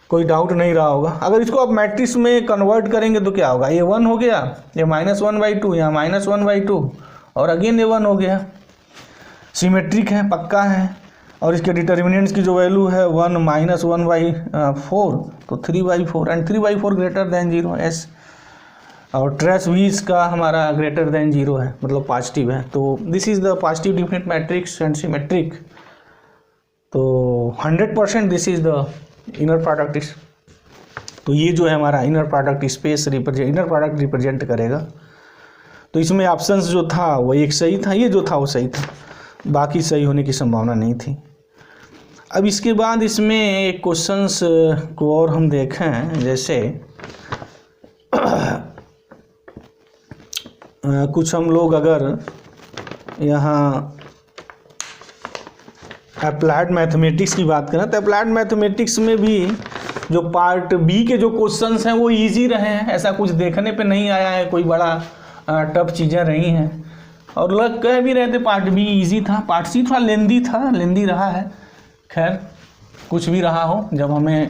कोई डाउट नहीं रहा होगा। अगर इसको आप मैट्रिक्स में कन्वर्ट करेंगे तो क्या होगा, ये 1 हो गया, ये -1/2, यहाँ -1/2 और अगेन ये 1 हो गया, सिमेट्रिक है, पक्का है। और इसके डिटर्मिनेंट्स की जो वैल्यू है 1 - 1/4 तो 3/4 एंड 3/4 ग्रेटर देन 0 एस, और ट्रेस भी इसका हमारा ग्रेटर देन 0 है, मतलब पॉजिटिव है। तो this is the positive definite matrix and symmetric. तो 100% this is the inner product. तो ये जो है हमारा inner product space inner product represent करेगा। तो इसमें ऑप्शंस जो था वो एक सही था, ये जो था वो सही था, बाकी सही होने की संभावना नहीं थी। अब इसके बाद इसमें एक क्वेश्चंस को और हम देखें, जैसे कुछ हम लोग अगर यहाँ अप्लाइड मैथमेटिक्स की बात करें तो अप्लाइड मैथमेटिक्स में भी जो पार्ट बी के जो क्वेश्चंस हैं वो इजी रहे हैं, ऐसा कुछ देखने पे नहीं आया है कोई बड़ा टफ चीज़ें रही हैं। और लोग कह भी रहे थे पार्ट बी इजी था, पार्ट सी थोड़ा लेंदी रहा है। खैर कुछ भी रहा हो, जब हमें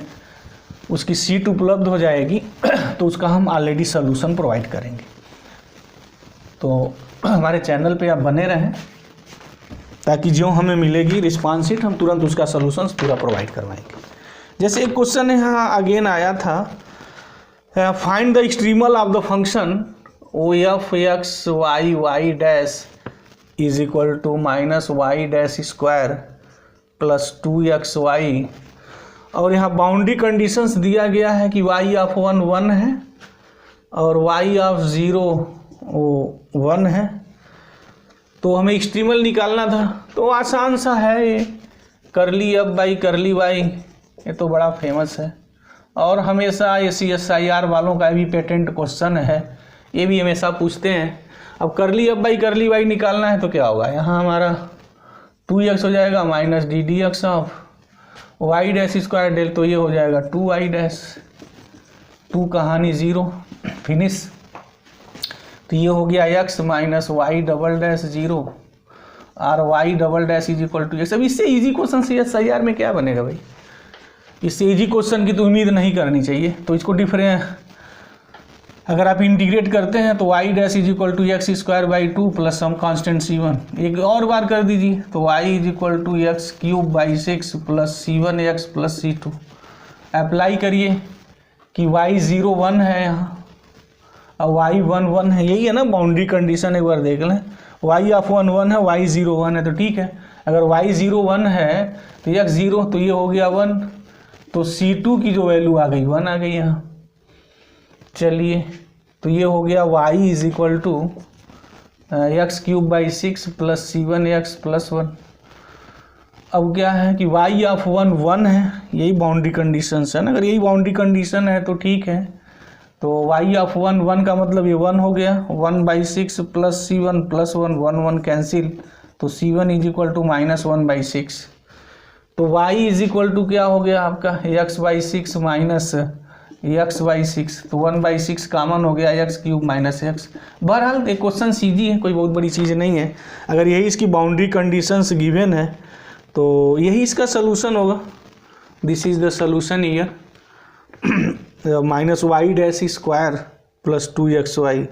उसकी सीट उपलब्ध हो जाएगी तो उसका हम ऑलरेडी सलूशन प्रोवाइड करेंगे। तो हमारे चैनल पे आप बने रहें ताकि जो हमें मिलेगी रिस्पांस शीट हम तुरंत उसका सलूशंस पूरा प्रोवाइड करवाएंगे। जैसे एक क्वेश्चन यहाँ अगेन आया था find the extremal of the function of X Y Y dash is equal to minus Y dash square plus 2xy, और यहाँ बाउंड्री कंडीशंस दिया गया है कि y ऑफ 1 1 है और y ऑफ 0 1 है। तो हमें एक्सट्रीमल निकालना था, तो आसान सा है ये, करली अब बाई करली वाई, ये तो बड़ा फेमस है और हमेशा ACSIR वालों का भी पेटेंट क्वेश्चन है, ये भी हमेशा पूछते हैं। अब करली अब बाई करली वाई निकालना है तो क्या होगा, यहाँ हमारा 2x हो जाएगा minus DDX of y dash square डेल, तो ये हो जाएगा 2y डैश, 2 कहानी 0 फिनिश। तो ये हो गया x minus y double dash 0 और y double dash is equal to x। अब इससे इजी क्वेश्चन CSIR में क्या बनेगा भाई, इससे इजी क्वेश्चन की तो उम्मीद नहीं करनी चाहिए। तो इसको अगर आप इंटीग्रेट करते हैं तो y dash is equal to x square by 2 plus some constant C1, एक और बार कर दीजिए तो y is equal to x cube by 6 plus C1x plus C2। Apply करिए कि y 0 1 है यहाँ और y 1 1 है, यही है ना बाउंड्री कंडीशन, एक बार देख लें। y ऑफ 1 1 है, y 0 1 है, तो ठीक है। अगर y 0 1 है तो x 0, तो ये हो गया 1, तो C2 की जो वैल्यू आ गई 1 आ गई यहाँ। चलिए, तो ये हो गया y is equal to x cube by 6 plus C1x plus 1। अब क्या है कि y ऑफ 1 1 है, यही बाउंड्री कंडीशन है ना, अगर यही बाउंड्री कंडीशन है तो ठीक है। तो y ऑफ 1 1 का मतलब ये 1 हो गया, 1/6 प्लस C1 प्लस 1 1 1 कैंसिल, तो C1 is equal to minus 1/6। तो y इज इक्वल टू क्या हो गया आपका x/6 माइनस x/6, तो 1/6 कॉमन हो गया, x क्यूब माइनस x। बहरहाल एक क्वेश्चन सीधी है, कोई बहुत बड़ी चीज़ नहीं है। अगर यही इसकी बाउंड्री कंडीशंस गिवन है तो यही इसका सलूशन होगा। This is the solution year minus Y dash square plus 2xy।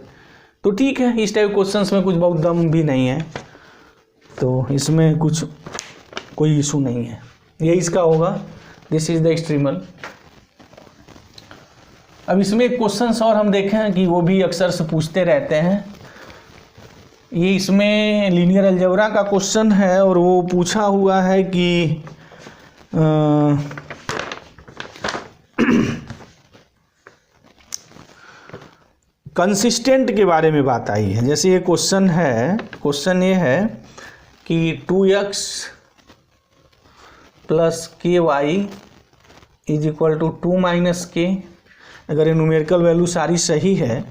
तो ठीक है, इस टाइप क्वेश्चंस में कुछ बहुत दम भी नहीं है, तो इसमें कुछ कोई इशू नहीं है, यही इसका होगा। This is the extremal. अब इसमें एक क्वेश्चन और हम देखें कि वो भी अक्सर से पूछते रहते हैं, ये इसमें लीनियर अलजेब्रा का क्वेश्चन है और वो पूछा हुआ है कि कंसिस्टेंट के बारे में बात आई है। जैसे ये क्वेश्चन है, क्वेश्चन ये है कि 2x plus KY is equal to 2 minus K। अगर ये न्यूमेरिकल वैल्यू सारी सही है,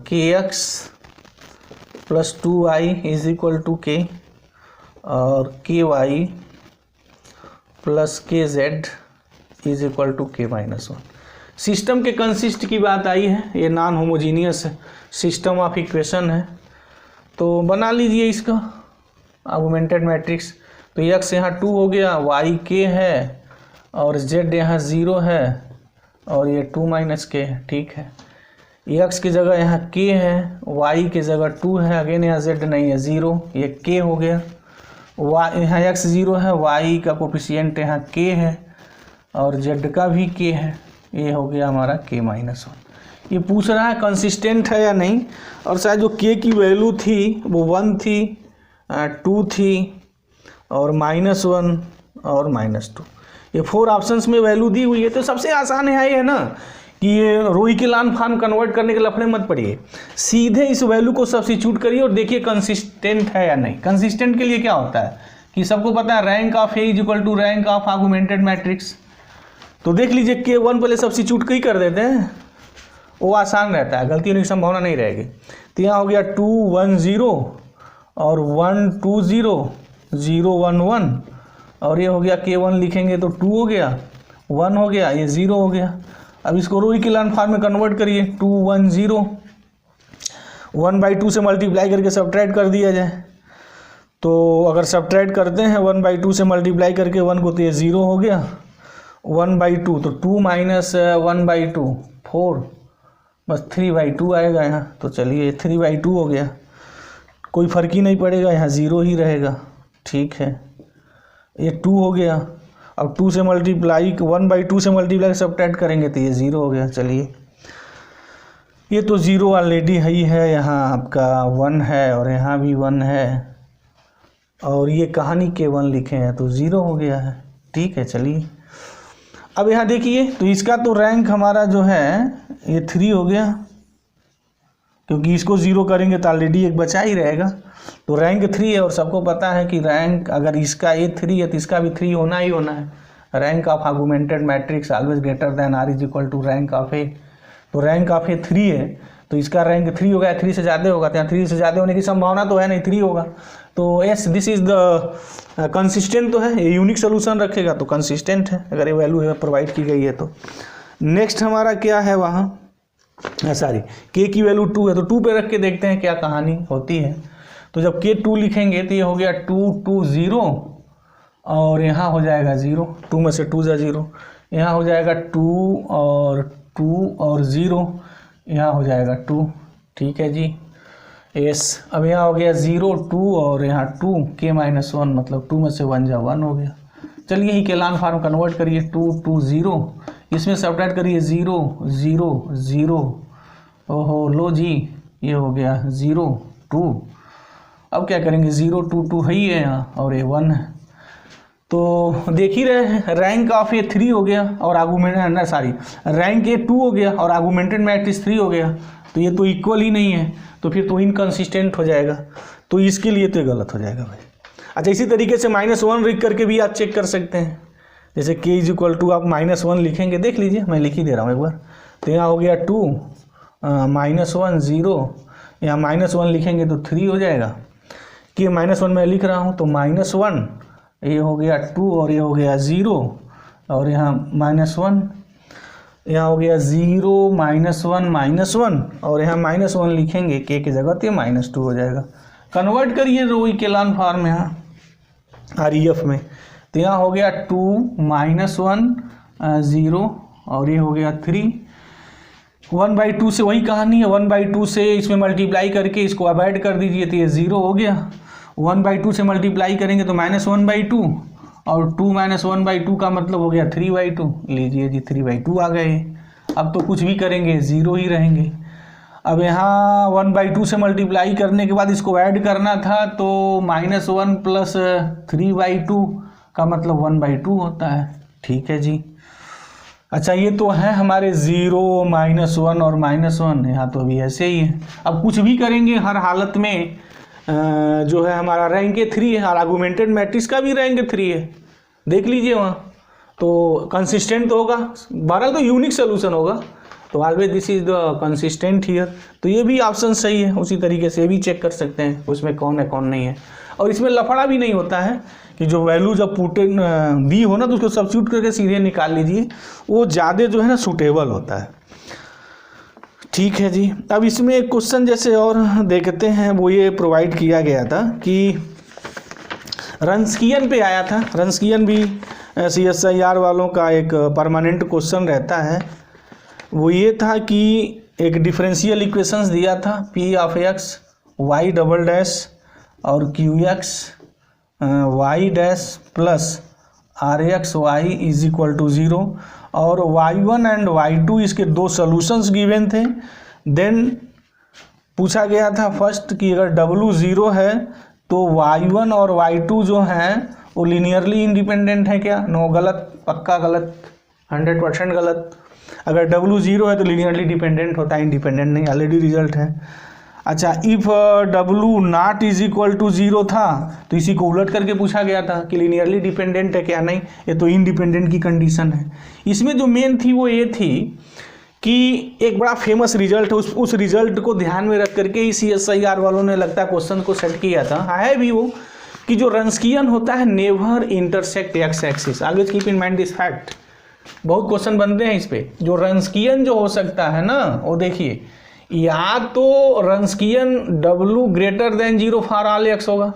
KX plus 2y is equal to K और KY plus KZ is equal to K minus 1। System के कंसिस्ट की बात आई है, ये non homogeneous system of equation है, तो बना लीजिए इसका आर्गुमेंटेड मैट्रिक्स। तो x यहाँ 2 हो गया, y k है और z यहाँ 0 है और ये 2 माइनस k है, ठीक है। x की जगह यहाँ k है, y की जगह 2 है, अगेन यहाँ z नहीं है 0, ये k हो गया। y यहाँ x 0 है, y का कोफिशिएंट यहाँ k है और z का भी k है, ये हो गया हमारा k माइनस 1। ये पूछ रहा है कंसिस्टेंट है या नहीं, और शायद जो k की वैल्यू थी वो 1 थी, 2 थी और -1 और -2, ये 4 ऑप्शंस में वैल्यू दी हुई है। तो सबसे आसान है ना कि ये रोई के लान फॉर्म कन्वर्ट करने के लफड़े मत पड़िए, सीधे इस वैल्यू को सब्स्टिट्यूट करिए और देखिए कंसिस्टेंट है या नहीं। कंसिस्टेंट के लिए क्या होता है कि सबको पता है rank of A is equal to rank of augmented matrix. तो देख लीजिए के 1 पहले सब्स्टिट्यूट ही कर देते हैं, वो आसान रहता है, गलती होने की संभावना नहीं रहेगी। तो यहाँ हो गया 2 1 0 और 1 2 0 0 1 1 और ये हो गया k1 लिखेंगे तो 2 हो गया, 1 हो गया, ये 0 हो गया। अब इसको रो इक्विवेलेंट फॉर्म में कन्वर्ट करिए, 2 1 0, 1/2 से मल्टीप्लाई करके सब्ट्रैक्ट कर दिया जाए। तो अगर सब्ट्रैक्ट करते हैं 1/2 से मल्टीप्लाई करके 1 को, तो ये 0 हो गया, 1/2 तो 2 माइनस 1/2 4, बस 3/2 आएगा यहाँ। तो चलिए 3/2 हो गया, कोई फ़र्क ही नहीं पड़ेगा, यहाँ 0 ही रहेगा, ठीक है। ये 2 हो गया, अब 2 से मल्टीप्लाई 1/2 से मल्टीप्लाई सब्ट्रैक्ट करेंगे तो ये 0 हो गया। चलिए ये तो ज़ीरो ऑलरेडी है, यहाँ आपका 1 है और यहाँ भी 1 है, और ये कहानी के 1 लिखे हैं तो 0 हो गया है। ठीक है, चलिए अब यहाँ देखिए, तो इसका तो रैंक हमारा जो है ये 3 हो गया, क्योंकि इसको 0 करेंगे तो ऑलरेडी एक बचा ही रहेगा। तो रैंक 3 है, और सबको पता है कि रैंक अगर इसका ये 3 है तो इसका भी 3 होना ही होना है। Rank of augmented matrix always greater than are is equal to rank of A. तो रैंक ऑफ ए 3 है, तो इसका रैंक 3 हो गया, 3 से ज़्यादा होगा, तो यहाँ 3 से ज़्यादा होने की संभावना तो है नहीं, 3 होगा। तो yes, this is the consistent तो है, ये यूनिक सोल्यूशन रखेगा तो कंसिस्टेंट है, अगर ये वैल्यू प्रोवाइड की गई है तो। नेक्स्ट हमारा क्या है वहाँ, सॉरी के की वैल्यू 2 है, तो 2 पे रख के देखते हैं क्या कहानी होती है। तो जब के 2 लिखेंगे तो ये हो गया 2 2 0, और यहाँ हो जाएगा 0, 2 में से 2 जा 0, यहाँ हो जाएगा 2 और 0, यहाँ हो जाएगा 2। ठीक है जी, यस। अब यहाँ हो गया 0 2 और यहाँ 2 के -1, मतलब 2 में से 1 जा 1 हो गया। चलिए ही केलान फॉर्म कन्वर्ट करिए, 2 2 0, इसमें सब्ट्रैक्ट करिए 0 0 0, ओहो लो जी, ये हो गया 0 2। अब क्या करेंगे, 0 2 2 है ही है यहाँ, और ये 1 है, तो देख ही रहे हैं रैंक ऑफ ए 3 हो गया और आर्गुमेंट सॉरी रैंक ए 2 हो गया और आर्गुमेंटेड मैट्रिक्स 3 हो गया, तो ये तो इक्वल ही नहीं है, तो फिर तो इनकंसिस्टेंट हो जाएगा, तो इसके लिए तो गलत हो जाएगा भाई। अच्छा, इसी तरीके से -1 लिख करके भी आप चेक कर सकते हैं, जैसे k इज इक्वल टू आप -1 लिखेंगे, देख लीजिए मैं लिख ही दे रहा हूँ एक बार। तो यहाँ हो गया 2 -1 0, यहाँ -1 लिखेंगे तो 3 हो जाएगा, कि -1 मैं लिख रहा हूँ तो -1, ये हो गया 2 और ये हो गया 0, और यहाँ -1, यहाँ हो गया 0 -1 और यहाँ -1 लिखेंगे k की जगह तो ये -2 हो जाएगा। कन्वर्ट करिए रो इकेलान फॉर्म यहाँ REF में, तो यहाँ हो गया 2 -1 0 और ये हो गया 3, 1/2 से वही कहानी है, 1/2 से इसमें मल्टीप्लाई करके इसको अवॉइड कर दीजिए तो ये 0 हो गया। 1/2 से मल्टीप्लाई करेंगे तो -1/2, और 2 -1/2 का मतलब हो गया 3/2, लीजिए जी 3/2 आ गए। अब तो कुछ भी करेंगे 0 ही रहेंगे। अब यहाँ 1/2 से मल्टीप्लाई करने के बाद इसको ऐड करना था, तो -1 + 3/2 का मतलब 1/2 होता है। ठीक है जी। अच्छा, ये तो है हमारे 0 -1 और -1, यहाँ तो अभी ऐसे ही है। अब कुछ भी करेंगे हर हालत में जो है हमारा रैंक 3 है, और आर्गुमेंटेड मैट्रिक्स का भी रैंक 3 है, देख लीजिए वहाँ, तो कंसिस्टेंट तो होगा, बहरहाल तो यूनिक सोल्यूशन होगा, तो always this is the consistent here. तो ये भी ऑप्शन सही है, उसी तरीके से भी चेक कर सकते हैं उसमें कौन है कौन नहीं है। और इसमें लफड़ा भी नहीं होता है कि जो वैल्यू जब पुटेन दी हो ना तो उसको सब्स्टिट्यूट करके सीधे निकाल लीजिए, वो ज़्यादा जो है ना सूटेबल होता है। ठीक है जी। अब इसमें एक क्वेश्चन जैसे और देखते हैं, वो ये प्रोवाइड किया गया था कि रंस्कियन पे आया था। रंस्कियन भी CSIR वालों का एक परमानेंट क्वेश्चन रहता है। वो ये था कि एक डिफरेंशियल इक्वेशंस दिया था, P of x y double dash और QX y dash plus RX y is equal to 0, और y1 एंड y2 इसके 2 सॉल्यूशंस गिवन थे। देन पूछा गया था फर्स्ट कि अगर W 0 है तो y1 और y2 जो हैं वो लीनियरली इंडिपेंडेंट है क्या? नो, गलत, पक्का गलत, 100% गलत। अगर W 0 है तो लीनियरली डिपेंडेंट होता है, इंडिपेंडेंट नहीं, ऑलरेडी रिजल्ट है। अच्छा, if W not is equal to 0 था तो इसी को उलट करके पूछा गया था कि लीनियरली डिपेंडेंट है क्या? नहीं, ये तो इंडिपेंडेंट की कंडीशन है। इसमें जो मेन थी वो ये थी कि एक बड़ा फेमस रिजल्ट है, उस रिजल्ट को ध्यान में रख करके ही CSIR वालों ने लगता है क्वेश्चन को सेट किया था। है भी वो कि जो रंस्कियन होता है never intersect x axis, always keep in mind this fact. बहुत क्वेश्चन बनते हैं इस पे। जो रंस्कियन जो हो सकता है ना, वो देखिए, या तो रंस्कियन W greater than 0 for all x होगा,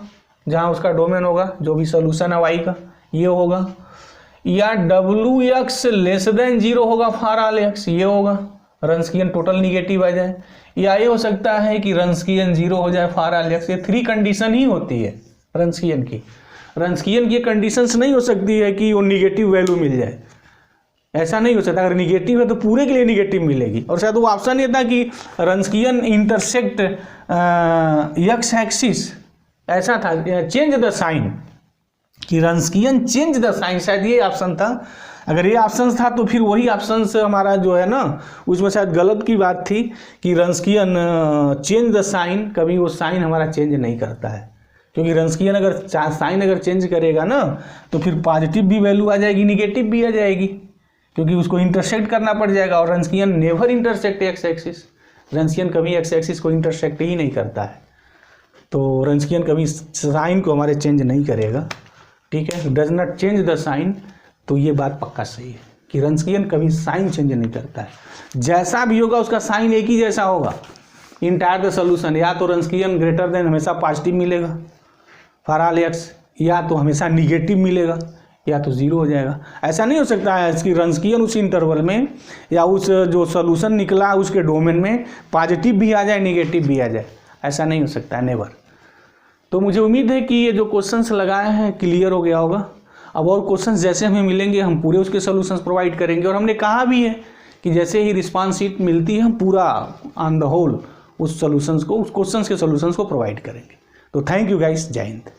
जहाँ उसका डोमेन होगा, जो भी सोल्यूशन है y का ये होगा, या WX लेस देन 0 होगा फॉर ऑल x, ये होगा, रंस्कियन टोटल निगेटिव आ जाए, या ये हो सकता है कि रंस्कियन 0 हो जाए फॉर ऑल x। ये 3 कंडीशन ही होती है रंस्कियन की। रंस्कियन की कंडीशंस नहीं हो सकती है कि वो निगेटिव वैल्यू मिल जाए, ऐसा नहीं हो सकता। अगर निगेटिव है तो पूरे के लिए निगेटिव मिलेगी। और शायद वो ऑप्शन ये था कि रंस्कियन इंटरसेक्ट एक्स एक्सिस, ऐसा था, चेंज द साइन, कि रंस्कियन चेंज द साइन, शायद ये ऑप्शन था। अगर ये ऑप्शन था तो फिर वही ऑप्शन से हमारा जो है ना, उसमें शायद गलत की बात थी कि रंस्कियन चेंज द साइन, कभी वो साइन हमारा चेंज नहीं करता है, क्योंकि रंस्कियन अगर साइन अगर चेंज करेगा ना तो फिर पॉजिटिव भी वैल्यू आ जाएगी, निगेटिव भी आ जाएगी, क्योंकि उसको इंटरसेक्ट करना पड़ जाएगा। और रंस्कियन नेवर इंटरसेक्ट एक्स एक्सिस, रंस्कियन कभी एक्स एक्सिस को इंटरसेक्ट ही नहीं करता है, तो रंस्कियन कभी साइन को हमारे चेंज नहीं करेगा, ठीक है, does not change the sign. तो ये बात पक्का सही है कि रंस्कियन कभी साइन चेंज नहीं करता है, जैसा भी होगा उसका साइन एक ही जैसा होगा इंटायर द सोल्यूशन। या तो रंस्कियन ग्रेटर देन हमेशा पॉजिटिव मिलेगा फॉर ऑल एक्स, या तो हमेशा निगेटिव मिलेगा, या तो जीरो हो जाएगा। ऐसा नहीं हो सकता है कि रंस्कियन उस इंटरवल में या उस जो सोल्यूशन निकला उसके डोमेन में पॉजिटिव भी आ जाए निगेटिव भी आ जाए, ऐसा नहीं हो सकता है, नेवर। तो मुझे उम्मीद है कि ये जो क्वेश्चंस लगाए हैं क्लियर हो गया होगा। अब और क्वेश्चंस जैसे हमें मिलेंगे हम पूरे उसके सॉल्यूशंस प्रोवाइड करेंगे, और हमने कहा भी है कि जैसे ही रिस्पांस शीट मिलती है हम पूरा ऑन द होल उस सॉल्यूशंस को, उस क्वेश्चंस के सॉल्यूशंस को प्रोवाइड करेंगे। तो थैंक यू गाइस, जय हिंद।